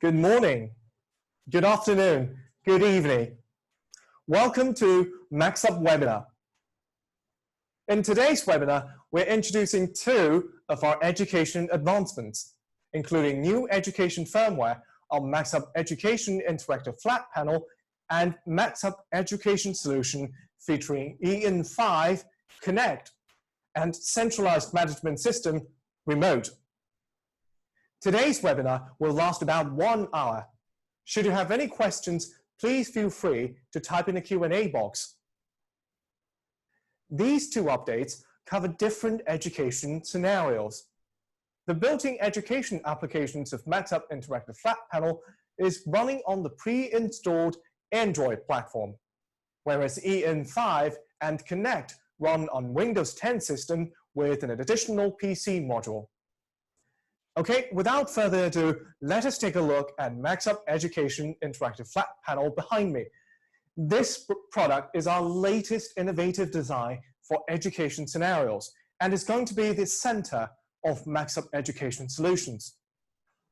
Good morning, good afternoon, good evening. Welcome to MAXHUB webinar. In today's webinar, we're introducing two of our education advancements, including new education firmware on MAXHUB Education Interactive Flat Panel and MAXHUB Education Solution featuring En5 Connect and Centralized Management System Remote. Today's webinar will last about 1 hour. Should you have any questions, please feel free to type in the Q&A box. These two updates cover different education scenarios. The built-in education applications of MAXHUB Interactive Flat Panel is running on the pre-installed Android platform, whereas En5 and Connect run on Windows 10 system with an additional PC module. Okay, without further ado, let us take a look at MAXHUB Education Interactive Flat Panel behind me. This product is our latest innovative design for education scenarios and is going to be the center of MAXHUB Education Solutions.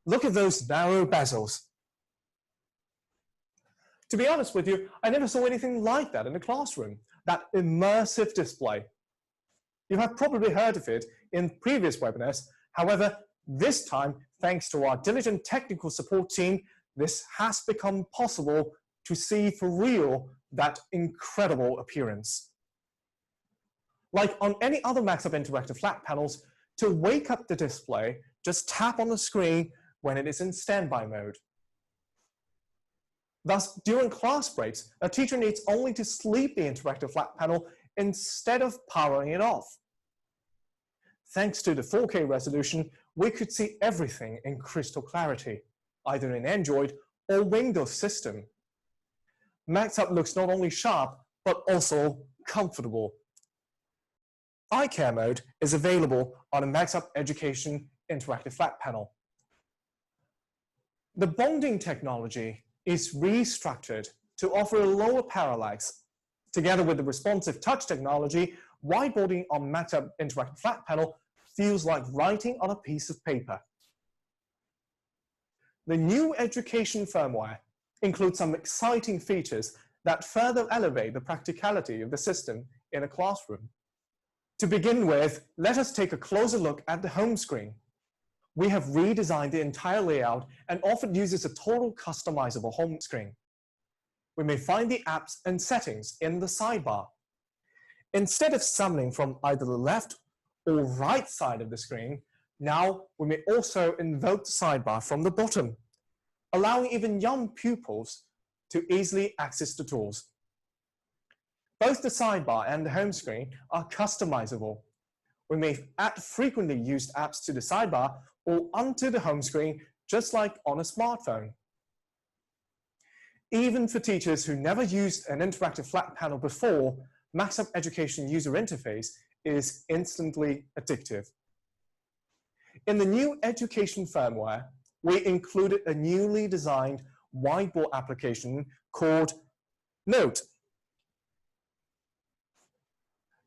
Look at those narrow bezels. To be honest with you, I never saw anything like that in the classroom, that immersive display. You have probably heard of it in previous webinars. However, this time, thanks to our diligent technical support team, this has become possible to see for real that incredible appearance. Like on any other MAXHUB interactive flat panels, to wake up the display, just tap on the screen when it is in standby mode. Thus, during class breaks, a teacher needs only to sleep the interactive flat panel instead of powering it off. Thanks to the 4K resolution, we could see everything in crystal clarity, either in Android or Windows system. MAXHUB looks not only sharp, but also comfortable. Eye care mode is available on a MAXHUB Education Interactive Flat Panel. The bonding technology is restructured to offer a lower parallax. Together with the responsive touch technology, whiteboarding on MAXHUB Interactive Flat Panel feels like writing on a piece of paper. The new education firmware includes some exciting features that further elevate the practicality of the system in a classroom. To begin with, let us take a closer look at the home screen. We have redesigned the entire layout and offered users a total customizable home screen. We may find the apps and settings in the sidebar. Instead of summoning from either the left or right side of the screen, now we may also invoke the sidebar from the bottom, allowing even young pupils to easily access the tools. Both the sidebar and the home screen are customizable. We may add frequently used apps to the sidebar or onto the home screen, just like on a smartphone. Even for teachers who never used an interactive flat panel before, MAXHUB Education user interface is instantly addictive. In the new education firmware, we included a newly designed whiteboard application called Note.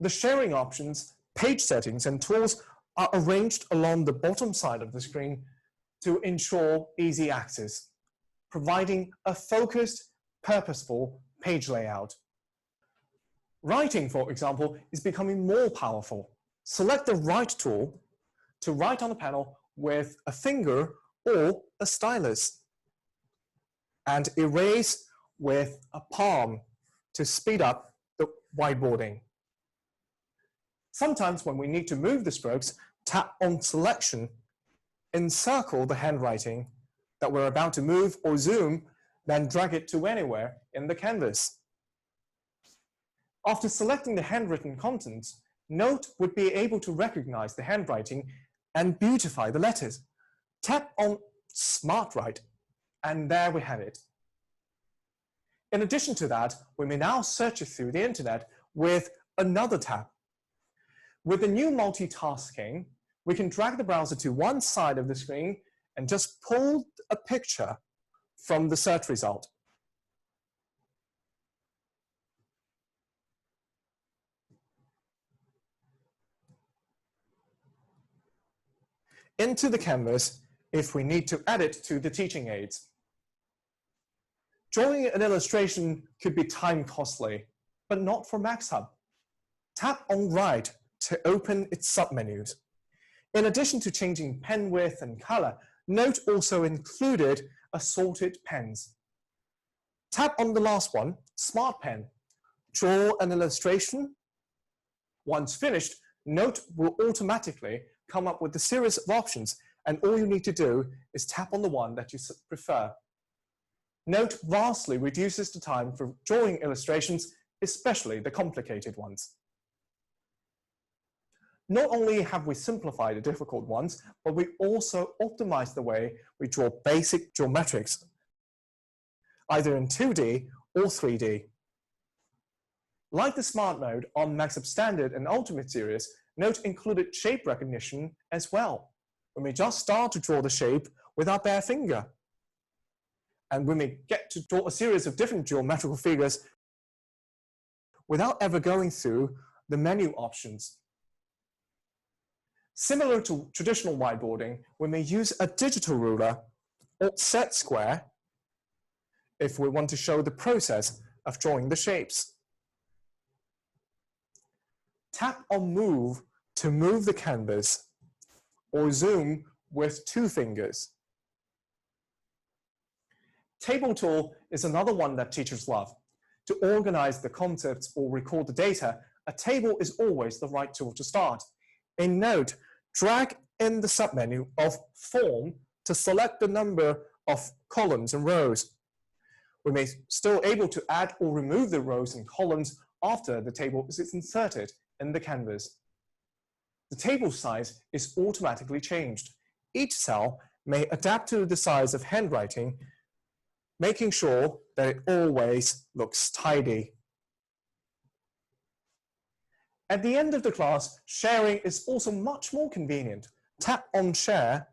The sharing options, page settings, and tools are arranged along the bottom side of the screen to ensure easy access, providing a focused, purposeful page layout. Writing, for example, is becoming more powerful. Select the right tool to write on the panel with a finger or a stylus, and erase with a palm to speed up the whiteboarding. Sometimes when we need to move the strokes, tap on selection, encircle the handwriting that we're about to move or zoom, then drag it to anywhere in the canvas. After selecting the handwritten contents, Note would be able to recognize the handwriting and beautify the letters. Tap on Smart Write, and there we have it. In addition to that, we may now search through the internet with another tab. With the new multitasking, we can drag the browser to one side of the screen and just pull a picture from the search result. into the canvas if we need to add it to the teaching aids. Drawing an illustration could be time costly, but not for MAXHUB. Tap on Write to open its submenus. In addition to changing pen width and color, Note also included assorted pens. Tap on the last one, Smart Pen. Draw an illustration. Once finished, Note will automatically come up with a series of options, and all you need to do is tap on the one that you prefer. Note vastly reduces the time for drawing illustrations, especially the complicated ones. Not only have we simplified the difficult ones, but we also optimized the way we draw basic geometrics, either in 2D or 3D. Like the Smart Mode on MAXHUB Standard and Ultimate series, Note included shape recognition as well, when we just start to draw the shape with our bare finger. And when we get to draw a series of different geometrical figures without ever going through the menu options. Similar to traditional whiteboarding, we may use a digital ruler or set square if we want to show the process of drawing the shapes. Tap on Move to move the canvas, or Zoom with 2 fingers. Table Tool is another one that teachers love. To organize the concepts or record the data, a table is always the right tool to start. In Note, drag in the submenu of Form to select the number of columns and rows. We may still able to add or remove the rows and columns after the table is inserted in the canvas. The table size is automatically changed. Each cell may adapt to the size of handwriting, making sure that it always looks tidy. At the end of the class, sharing is also much more convenient. Tap on Share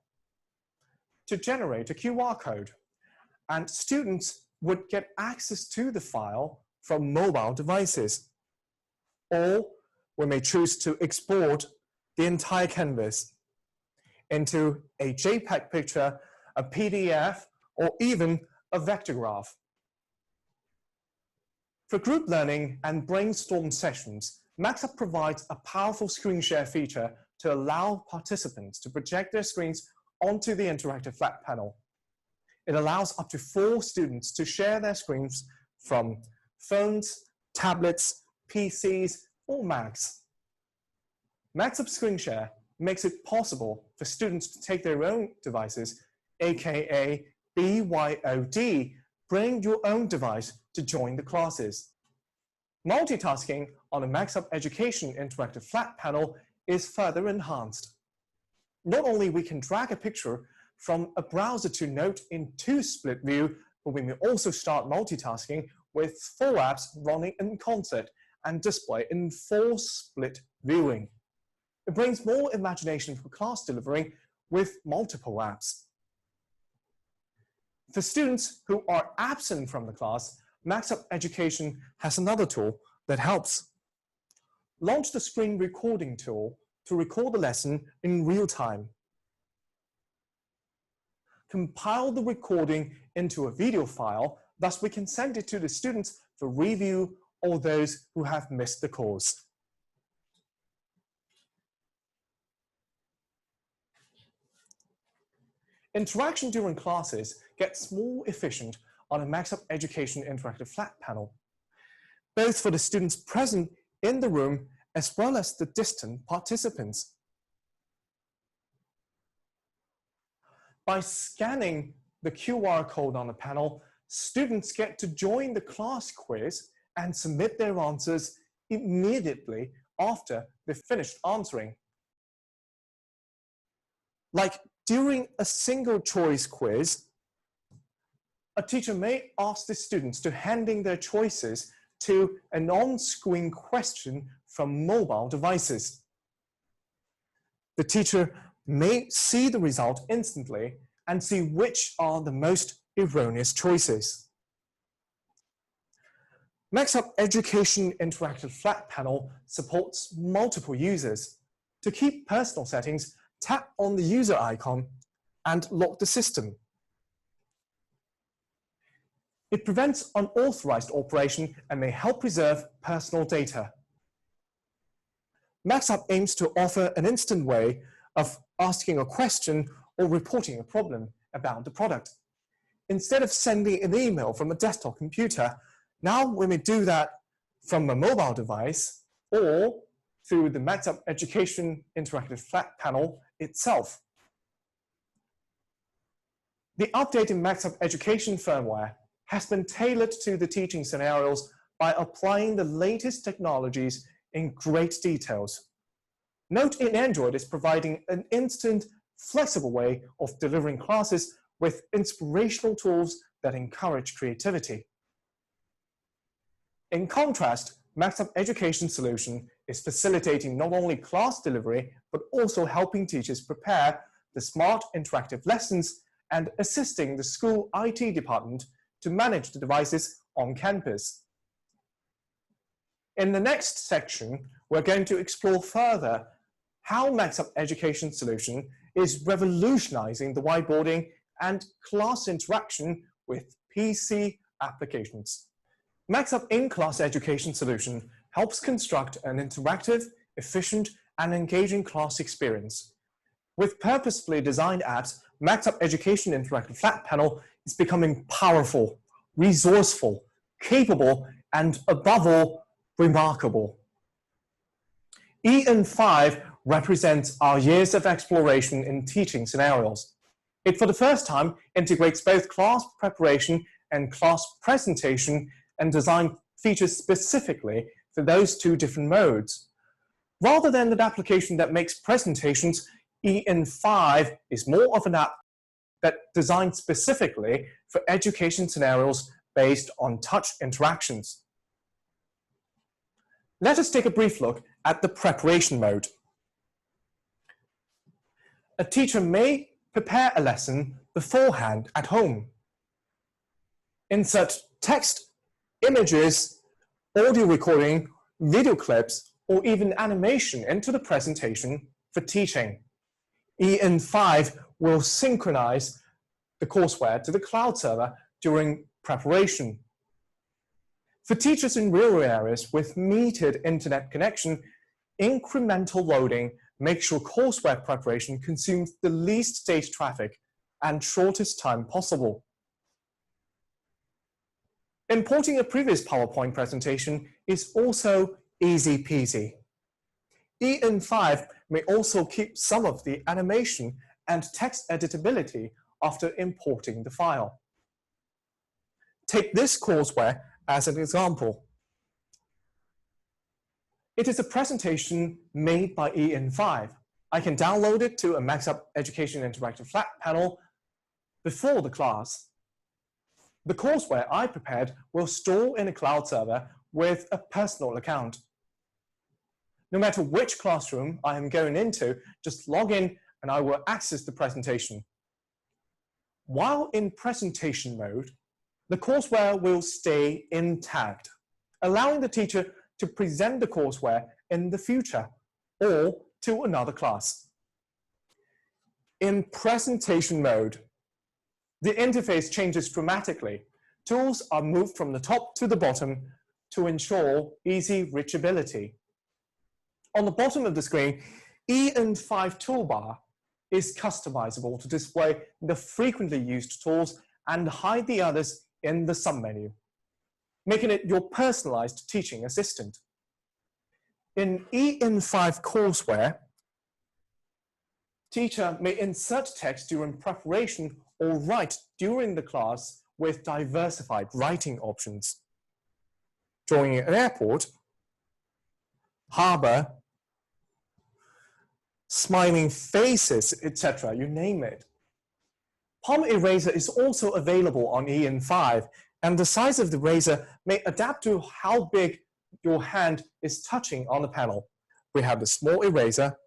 to generate a QR code, and students would get access to the file from mobile devices. Or we may choose to export the entire canvas into a JPEG picture, a PDF, or even a vector graph. For group learning and brainstorm sessions, MAXHUB provides a powerful screen share feature to allow participants to project their screens onto the interactive flat panel. It allows up to 4 students to share their screens from phones, tablets, PCs, or Macs. MAXHUB Screen Share makes it possible for students to take their own devices, aka BYOD, bring your own device to join the classes. Multitasking on a MAXHUB Education interactive flat panel is further enhanced. Not only we can drag a picture from a browser to Note in 2 split view, but we may also start multitasking with 4 apps running in concert and display in 4 split viewing. It brings more imagination for class delivery with multiple apps. For students who are absent from the class, MAXHUB Education has another tool that helps. Launch the screen recording tool to record the lesson in real time. Compile the recording into a video file, thus we can send it to the students for review or those who have missed the course. Interaction during classes gets more efficient on a MAXHUB Education interactive flat panel, both for the students present in the room as well as the distant participants. By scanning the QR code on the panel, students get to join the class quiz and submit their answers immediately after they've finished answering. Like during a single choice quiz, a teacher may ask the students to hand in their choices to an on-screen question from mobile devices. The teacher may see the result instantly and see which are the most erroneous choices. MAXHUB Education Interactive Flat Panel supports multiple users. To keep personal settings, tap on the user icon and lock the system. It prevents unauthorized operation and may help preserve personal data. MAXHUB aims to offer an instant way of asking a question or reporting a problem about the product. Instead of sending an email from a desktop computer, now we may do that from a mobile device or through the MAXHUB Education Interactive Flat Panel itself. The updated MAXHUB Education firmware has been tailored to the teaching scenarios by applying the latest technologies in great details. Note in Android is providing an instant, flexible way of delivering classes with inspirational tools that encourage creativity. In contrast, MAXHUB Education Solution is facilitating not only class delivery, but also helping teachers prepare the smart interactive lessons and assisting the school IT department to manage the devices on campus. In the next section, we're going to explore further how MAXHUB Education Solution is revolutionizing the whiteboarding and class interaction with PC applications. MAXHUB In-Class Education Solution helps construct an interactive, efficient, and engaging class experience. With purposefully designed apps, MAXHUB Education Interactive Flat Panel is becoming powerful, resourceful, capable, and above all, remarkable. En5 represents our years of exploration in teaching scenarios. It, for the first time, integrates both class preparation and class presentation and design features specifically for those two different modes. Rather than an application that makes presentations, En5 is more of an app that designed specifically for education scenarios based on touch interactions. Let us take a brief look at the preparation mode. A teacher may prepare a lesson beforehand at home. Insert text, images, audio recording, video clips, or even animation into the presentation for teaching. En5 will synchronize the courseware to the cloud server during preparation. For teachers in rural areas with metered internet connection, incremental loading makes sure courseware preparation consumes the least data traffic and shortest time possible. Importing a previous PowerPoint presentation is also easy peasy. En5 may also keep some of the animation and text editability after importing the file. Take this courseware as an example. It is a presentation made by En5. I can download it to a MAXHUB Education Interactive Flat Panel before the class. The courseware I prepared will store in a cloud server with a personal account. No matter which classroom I am going into, just log in and I will access the presentation. While in presentation mode, the courseware will stay intact, allowing the teacher to present the courseware in the future or to another class. In presentation mode, the interface changes dramatically. Tools are moved from the top to the bottom to ensure easy reachability. On the bottom of the screen, En5 toolbar is customizable to display the frequently used tools and hide the others in the submenu, making it your personalized teaching assistant. In En5 courseware, teacher may insert text during preparation or write during the class with diversified writing options. Drawing an airport, harbor, smiling faces, etc., you name it. Palm eraser is also available on En5, and the size of the eraser may adapt to how big your hand is touching on the panel. We have the small eraser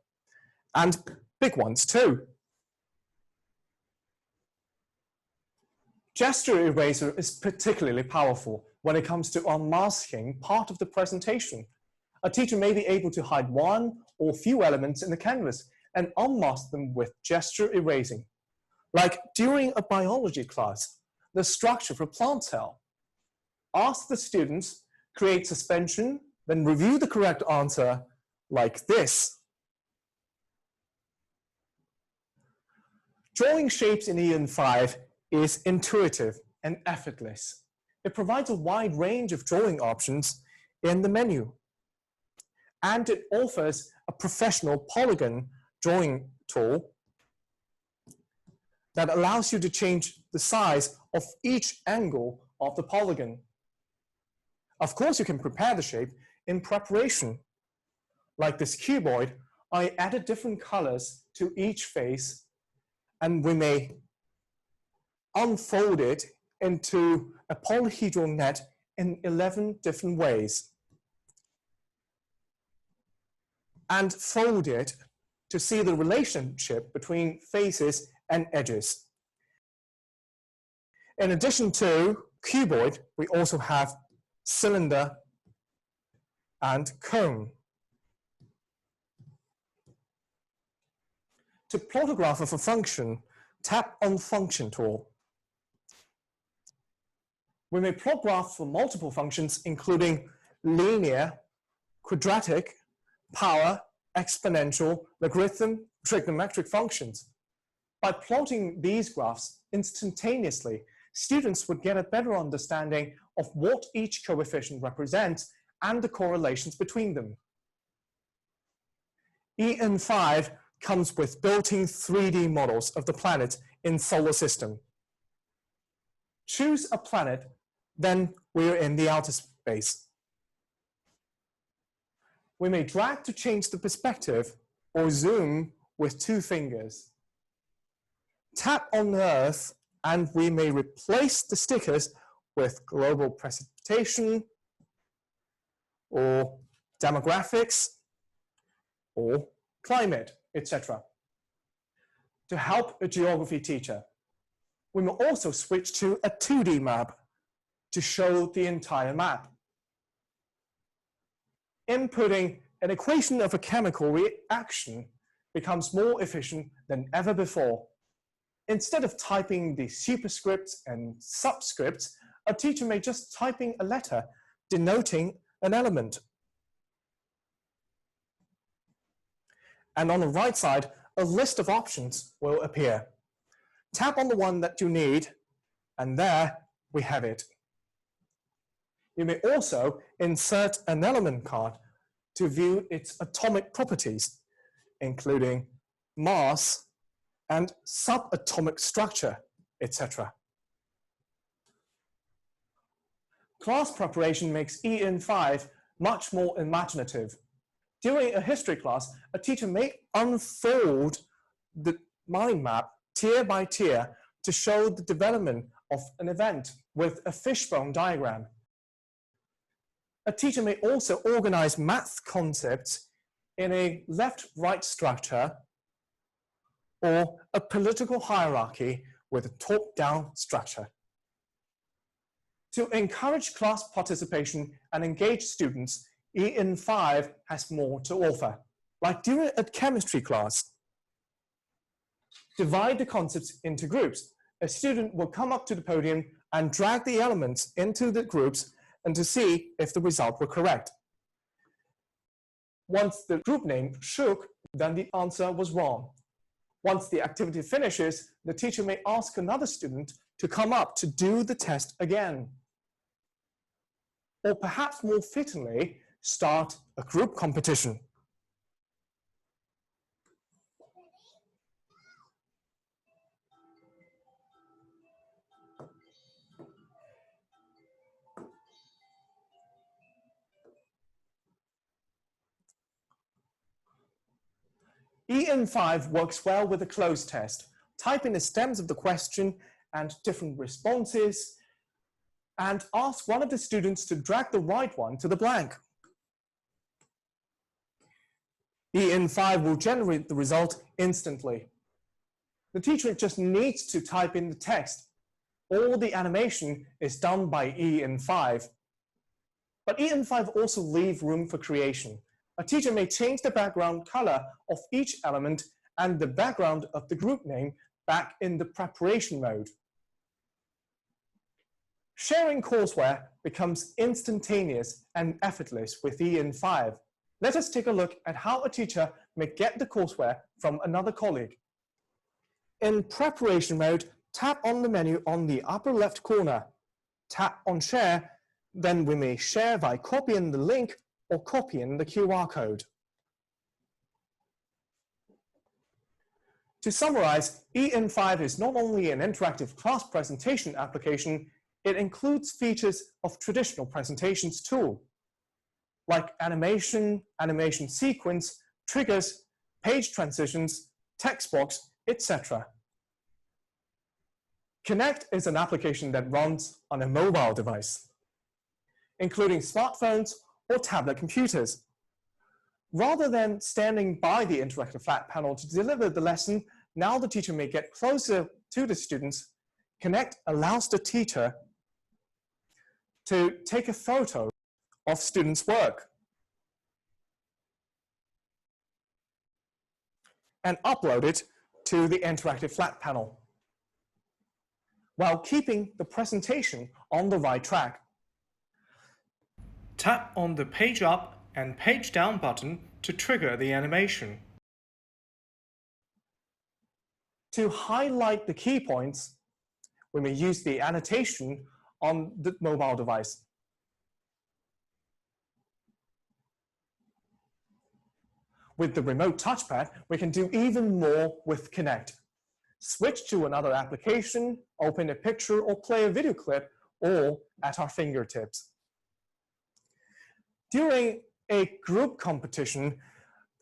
and big ones too. Gesture eraser is particularly powerful when it comes to unmasking part of the presentation. A teacher may be able to hide one or few elements in the canvas and unmask them with gesture erasing. Like during a biology class, the structure of a plant cell. ask the students, create suspension, then review the correct answer like this. Drawing shapes in En5 is intuitive and effortless. It provides a wide range of drawing options in the menu. And it offers a professional polygon drawing tool that allows you to change the size of each angle of the polygon. Of course, you can prepare the shape in preparation. Like this cuboid, I added different colors to each face, and we may unfold it into a polyhedral net in 11 different ways, and fold it to see the relationship between faces and edges. In addition to cuboid, we also have cylinder and cone. To plot a graph of a function, tap on Function tool. We may plot graphs for multiple functions, including linear, quadratic, power, exponential, logarithm, trigonometric functions. By plotting these graphs instantaneously, students would get a better understanding of what each coefficient represents and the correlations between them. En5 comes with built-in 3D models of the planets in solar system. Choose a planet, then we're in the outer space. We may drag to change the perspective or zoom with 2 fingers. Tap on Earth and we may replace the stickers with global precipitation or demographics or climate, etc. To help a geography teacher, we may also switch to a 2D map to show the entire map. Inputting an equation of a chemical reaction becomes more efficient than ever before. Instead of typing the superscripts and subscripts, a teacher may just type in a letter denoting an element. And on the right side, a list of options will appear. Tap on the one that you need, and there we have it. You may also insert an element card to view its atomic properties, including mass and subatomic structure, etc. Class preparation makes En5 much more imaginative. During a history class, a teacher may unfold the mind map tier by tier to show the development of an event with a fishbone diagram. A teacher may also organize math concepts in a left-right structure or a political hierarchy with a top-down structure. To encourage class participation and engage students, En5 has more to offer. Like during a chemistry class, divide the concepts into groups. A student will come up to the podium and drag the elements into the groups and to see if the result were correct. Once the group name shook, then the answer was wrong. Once the activity finishes, the teacher may ask another student to come up to do the test again. Or perhaps more fittingly, start a group competition. En5 works well with a closed test. Type in the stems of the question and different responses, and ask one of the students to drag the right one to the blank. En5 will generate the result instantly. The teacher just needs to type in the text. All the animation is done by En5. But En5 also leaves room for creation. A teacher may change the background color of each element and the background of the group name back in the preparation mode. Sharing courseware becomes instantaneous and effortless with the En5. Let us take a look at how a teacher may get the courseware from another colleague. In preparation mode, tap on the menu on the upper left corner. Tap on Share, then we may share by copying the link or copying the QR code. To summarize, En5 is not only an interactive class presentation application, it includes features of traditional presentations too, like animation, animation sequence, triggers, page transitions, text box, etc. Connect is an application that runs on a mobile device, including smartphones or tablet computers. Rather than standing by the interactive flat panel to deliver the lesson, now the teacher may get closer to the students. Connect allows the teacher to take a photo of students' work and upload it to the interactive flat panel, while keeping the presentation on the right track. Tap on the Page Up and Page Down button to trigger the animation. To highlight the key points, we may use the annotation on the mobile device. With the remote touchpad, we can do even more with Connect. Switch to another application, open a picture or play a video clip, all at our fingertips. During a group competition,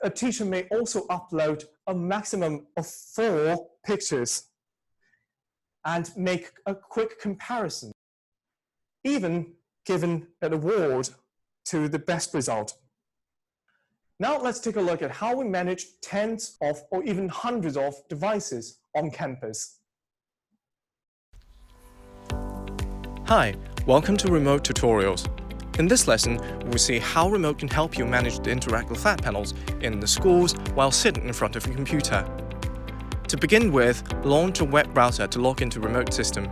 a teacher may also upload a maximum of 4 pictures and make a quick comparison, even given an award to the best result. Now let's take a look at how we manage tens of or even hundreds of devices on campus. Hi, welcome to Remote Tutorials. In this lesson, we'll see how remote can help you manage the interactive flat panels in the schools while sitting in front of your computer. To begin with, launch a web browser to log into Remote System.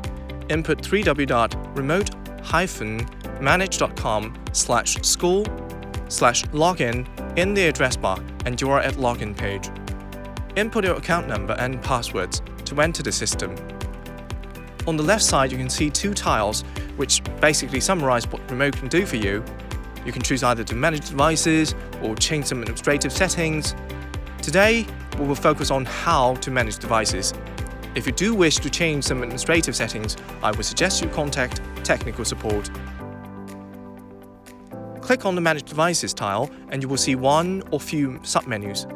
Input www.remote-system.com/school/login in the address bar and you are at login page. Input your account number and passwords to enter the system. On the left side, you can see 2 tiles which basically summarize what remote can do for you. You can choose either to manage devices or change some administrative settings. Today, we will focus on how to manage devices. If you do wish to change some administrative settings, I would suggest you contact technical support. Click on the Manage Devices tile and you will see one or few submenus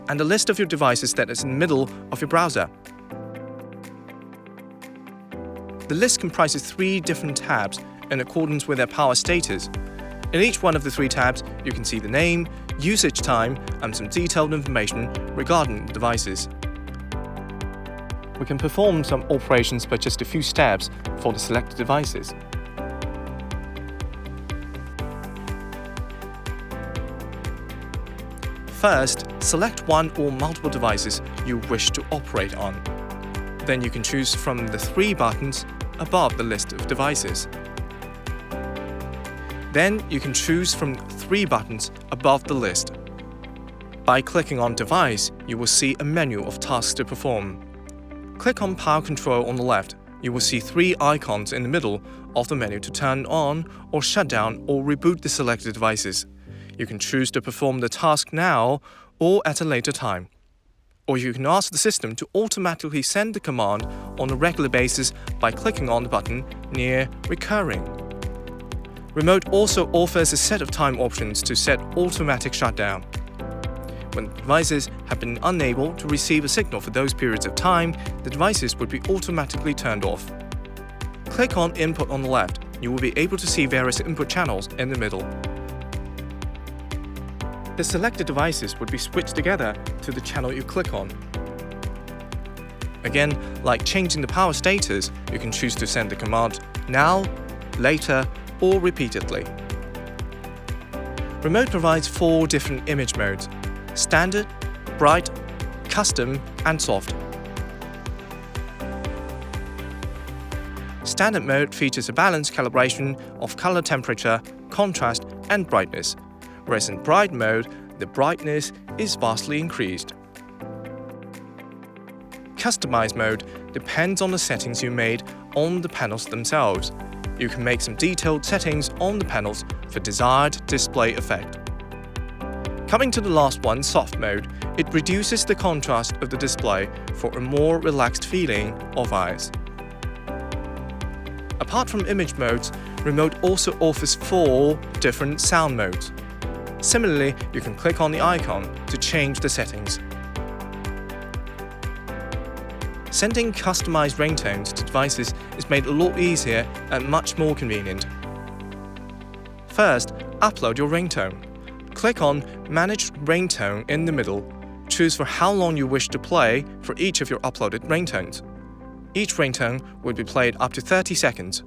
and a list of your devices that is in the middle of your browser. The list comprises 3 different tabs in accordance with their power status. In each one of the 3 tabs, you can see the name, usage time, and some detailed information regarding the devices. We can perform some operations by just a few steps for the selected devices. First, select one or multiple devices you wish to operate on. Then you can choose from the 3 buttons above the list of devices. Then you can choose from 3 buttons above the list. By clicking on Device, you will see a menu of tasks to perform. Click on Power Control on the left. You will see 3 icons in the middle of the menu to turn on or shut down or reboot the selected devices. You can choose to perform the task now or at a later time. Or you can ask the system to automatically send the command on a regular basis by clicking on the button near Recurring. Remote also offers a set of time options to set automatic shutdown. When the devices have been unable to receive a signal for those periods of time, the devices would be automatically turned off. Click on Input on the left. You will be able to see various input channels in the middle. The selected devices would be switched together to the channel you click on. Again, like changing the power status, you can choose to send the command now, later, or repeatedly. Remote provides 4 different image modes: Standard, Bright, Custom, and Soft. Standard mode features a balanced calibration of color temperature, contrast, and brightness, whereas in bright mode, the brightness is vastly increased. Customized mode depends on the settings you made on the panels themselves. You can make some detailed settings on the panels for desired display effect. Coming to the last one, soft mode, it reduces the contrast of the display for a more relaxed feeling of eyes. Apart from image modes, Remote also offers 4 different sound modes. Similarly, you can click on the icon to change the settings. Sending customized ringtones to devices is made a lot easier and much more convenient. First, upload your ringtone. Click on Manage Ringtone in the middle. Choose for how long you wish to play for each of your uploaded ringtones. Each ringtone will be played up to 30 seconds.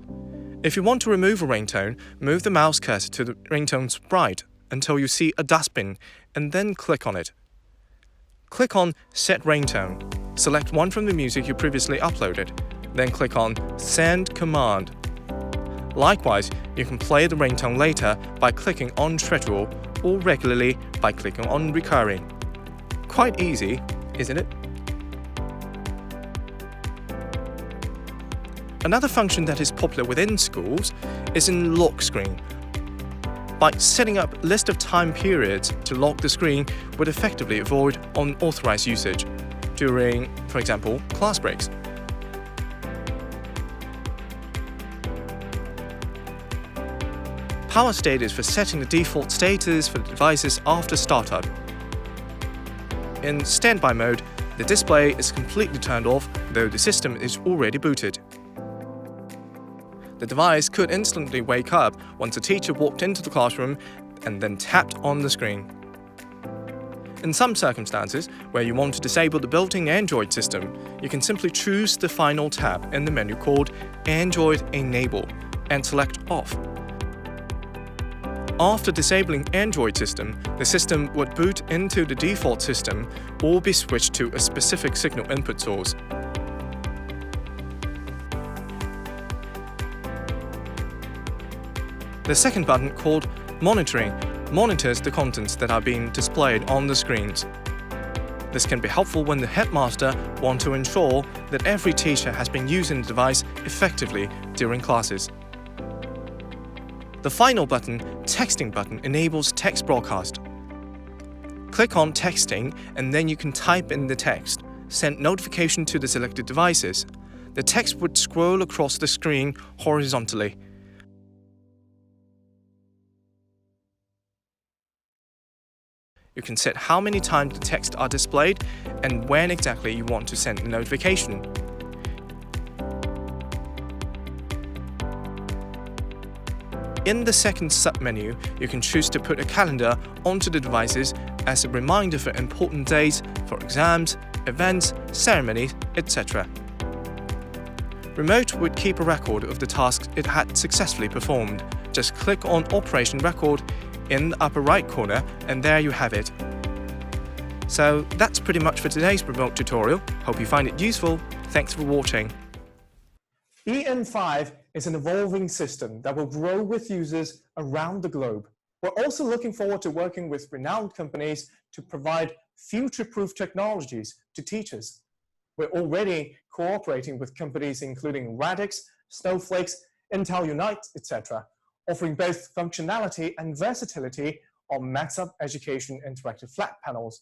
If you want to remove a ringtone, move the mouse cursor to the ringtone's right until you see a dustbin and then click on it. Click on Set Ringtone. Select one from the music you previously uploaded, then click on Send Command. Likewise, you can play the ringtone later by clicking on Schedule or regularly by clicking on Recurring. Quite easy, isn't it? Another function that is popular within schools is in lock screen. By setting up a list of time periods to lock the screen would effectively avoid unauthorized usage during, for example, class breaks. Power state is for setting the default status for the devices after startup. In standby mode, the display is completely turned off, though the system is already booted. The device could instantly wake up once a teacher walked into the classroom and then tapped on the screen. In some circumstances, where you want to disable the built-in Android system, you can simply choose the final tab in the menu called Android Enable and select Off. After disabling Android system, the system would boot into the default system or be switched to a specific signal input source. The second button, called Monitoring, monitors the contents that are being displayed on the screens. This can be helpful when the headmaster wants to ensure that every teacher has been using the device effectively during classes. The final button, Texting button, enables text broadcast. Click on Texting and then you can type in the text. Send notification to the selected devices. The text would scroll across the screen horizontally. You can set how many times the text are displayed and when exactly you want to send the notification. In the second submenu, you can choose to put a calendar onto the devices as a reminder for important days, for exams, events, ceremonies, etc. Remote would keep a record of the tasks it had successfully performed. Just click on Operation Record in the upper right corner and there you have it. So that's pretty much for today's remote tutorial. Hope you find it useful. Thanks for watching. En5 is an evolving system that will grow with users around the globe. We're also looking forward to working with renowned companies to provide future-proof technologies to teachers. We're already cooperating with companies including Radix, Snowflakes, Intel Unite, etc., offering both functionality and versatility on MAXHUB Education interactive flat panels.